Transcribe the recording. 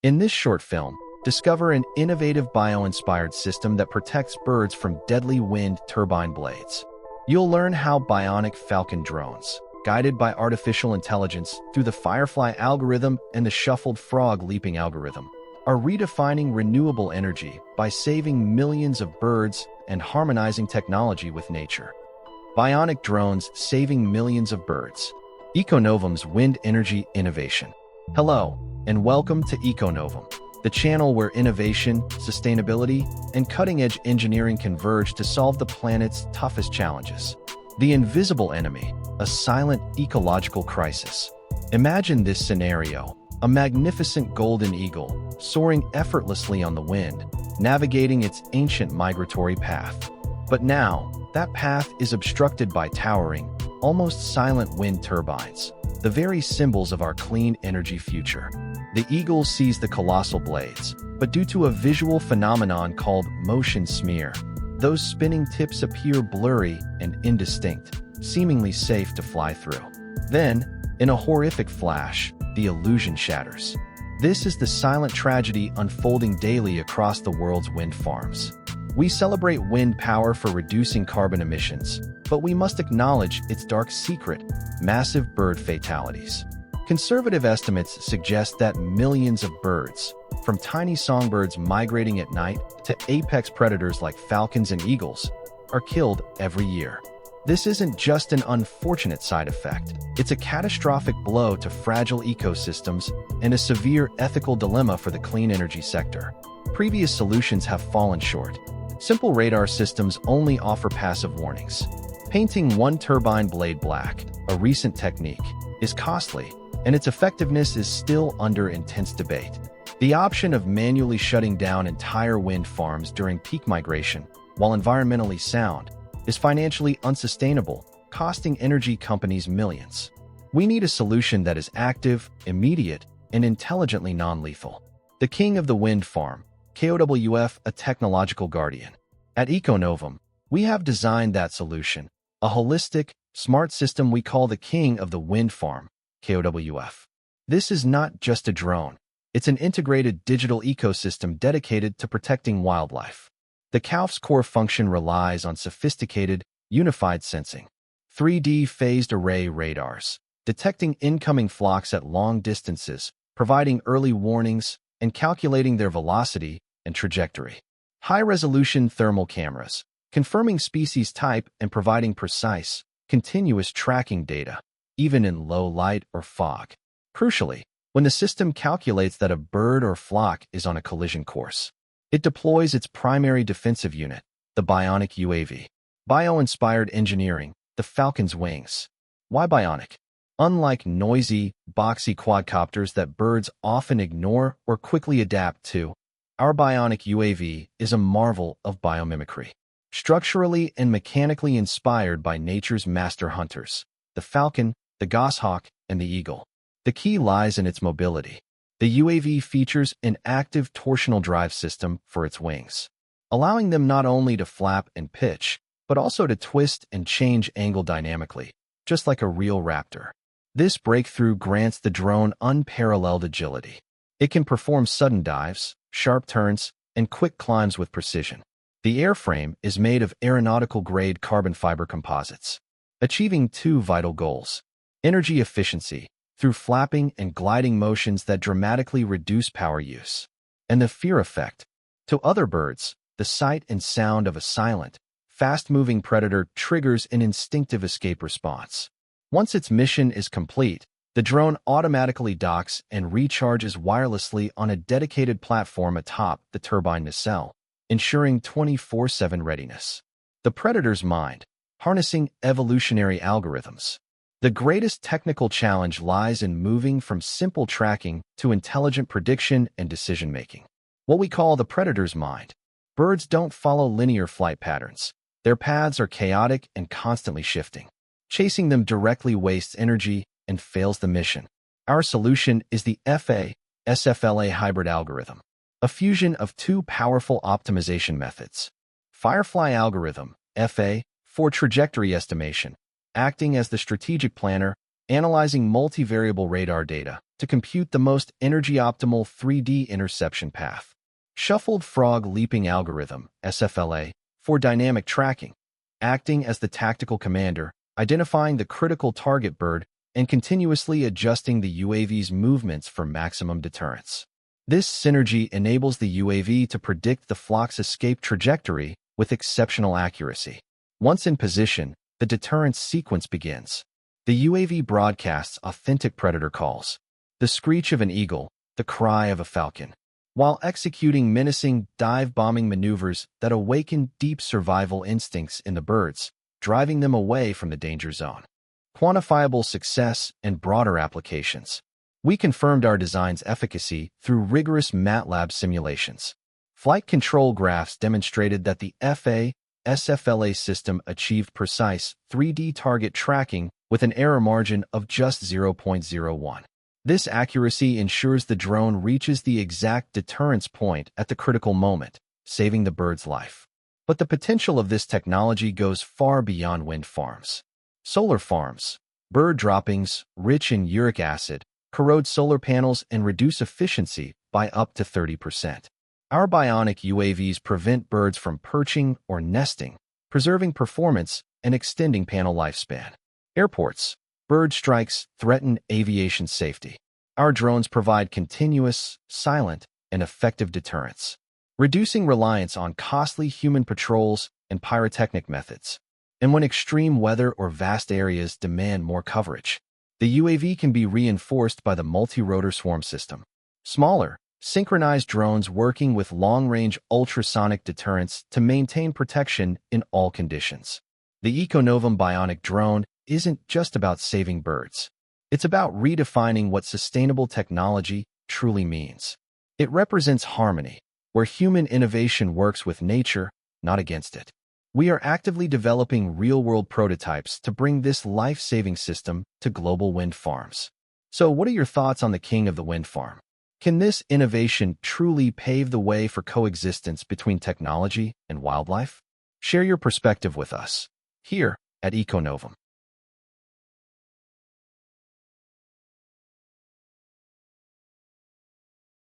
In this short film, discover an innovative bio-inspired system that protects birds from deadly wind turbine blades. You'll learn how bionic falcon drones, guided by artificial intelligence through the firefly algorithm and the shuffled frog leaping algorithm, are redefining renewable energy by saving millions of birds and harmonizing technology with nature. Bionic drones saving millions of birds. Econovum's wind energy innovation. Hello, and welcome to Econovum, the channel where innovation, sustainability, and cutting-edge engineering converge to solve the planet's toughest challenges. The invisible enemy, a silent ecological crisis. Imagine this scenario: a magnificent golden eagle, soaring effortlessly on the wind, navigating its ancient migratory path. But now, that path is obstructed by towering, almost silent wind turbines, the very symbols of our clean energy future. The eagle sees the colossal blades, but due to a visual phenomenon called motion smear, those spinning tips appear blurry and indistinct, seemingly safe to fly through. Then, in a horrific flash, the illusion shatters. This is the silent tragedy unfolding daily across the world's wind farms. We celebrate wind power for reducing carbon emissions, but we must acknowledge its dark secret: massive bird fatalities. Conservative estimates suggest that millions of birds, from tiny songbirds migrating at night to apex predators like falcons and eagles, are killed every year. This isn't just an unfortunate side effect, it's a catastrophic blow to fragile ecosystems and a severe ethical dilemma for the clean energy sector. Previous solutions have fallen short. Simple radar systems only offer passive warnings. Painting one turbine blade black, a recent technique, is costly, and its effectiveness is still under intense debate. The option of manually shutting down entire wind farms during peak migration, while environmentally sound, is financially unsustainable, costing energy companies millions. We need a solution that is active, immediate, and intelligently non-lethal. The king of the wind farm, KOWF, a technological guardian. At Econovum, we have designed that solution, a holistic, smart system we call the king of the wind farm, KOWF. This is not just a drone. It's an integrated digital ecosystem dedicated to protecting wildlife. The KOWF's core function relies on sophisticated, unified sensing. 3D phased array radars, detecting incoming flocks at long distances, providing early warnings, and calculating their velocity and trajectory. High-resolution thermal cameras, confirming species type and providing precise, continuous tracking data, even in low light or fog. Crucially, when the system calculates that a bird or flock is on a collision course, it deploys its primary defensive unit, the bionic UAV. Bio-inspired engineering, the falcon's wings. Why bionic? Unlike noisy, boxy quadcopters that birds often ignore or quickly adapt to, our bionic UAV is a marvel of biomimicry. Structurally and mechanically inspired by nature's master hunters, the falcon, the goshawk, and the eagle. The key lies in its mobility. The UAV features an active torsional drive system for its wings, allowing them not only to flap and pitch, but also to twist and change angle dynamically, just like a real raptor. This breakthrough grants the drone unparalleled agility. It can perform sudden dives, sharp turns, and quick climbs with precision. The airframe is made of aeronautical-grade carbon fiber composites, achieving two vital goals: energy efficiency, through flapping and gliding motions that dramatically reduce power use, and the fear effect. To other birds, the sight and sound of a silent, fast-moving predator triggers an instinctive escape response. Once its mission is complete, the drone automatically docks and recharges wirelessly on a dedicated platform atop the turbine nacelle, ensuring 24/7 readiness. The predator's mind, harnessing evolutionary algorithms. The greatest technical challenge lies in moving from simple tracking to intelligent prediction and decision-making. What we call the predator's mind. Birds don't follow linear flight patterns. Their paths are chaotic and constantly shifting. Chasing them directly wastes energy and fails the mission. Our solution is the FA-SFLA hybrid algorithm, a fusion of two powerful optimization methods. Firefly algorithm, FA, for trajectory estimation, acting as the strategic planner, analyzing multivariable radar data, to compute the most energy-optimal 3D interception path. Shuffled Frog Leaping Algorithm, SFLA, for dynamic tracking, acting as the tactical commander, identifying the critical target bird and continuously adjusting the UAV's movements for maximum deterrence. This synergy enables the UAV to predict the flock's escape trajectory with exceptional accuracy. Once in position, the deterrence sequence begins. The UAV broadcasts authentic predator calls, the screech of an eagle, the cry of a falcon, while executing menacing dive-bombing maneuvers that awaken deep survival instincts in the birds, driving them away from the danger zone. Quantifiable success and broader applications. We confirmed our design's efficacy through rigorous MATLAB simulations. Flight control graphs demonstrated that the SFLA system achieved precise 3D target tracking with an error margin of just 0.01. This accuracy ensures the drone reaches the exact deterrence point at the critical moment, saving the bird's life. But the potential of this technology goes far beyond wind farms. Solar farms. Bird droppings, rich in uric acid, corrode solar panels and reduce efficiency by up to 30%. Our bionic UAVs prevent birds from perching or nesting, preserving performance and extending panel lifespan. Airports. Bird strikes threaten aviation safety. Our drones provide continuous, silent, and effective deterrence, reducing reliance on costly human patrols and pyrotechnic methods. And when extreme weather or vast areas demand more coverage, the UAV can be reinforced by the multi-rotor swarm system. Smaller, synchronized drones working with long-range ultrasonic deterrence to maintain protection in all conditions. The EcoNovum Bionic drone isn't just about saving birds. It's about redefining what sustainable technology truly means. It represents harmony, where human innovation works with nature, not against it. We are actively developing real-world prototypes to bring this life-saving system to global wind farms. So what are your thoughts on the king of the wind farm? Can this innovation truly pave the way for coexistence between technology and wildlife? Share your perspective with us here at EcoNovum.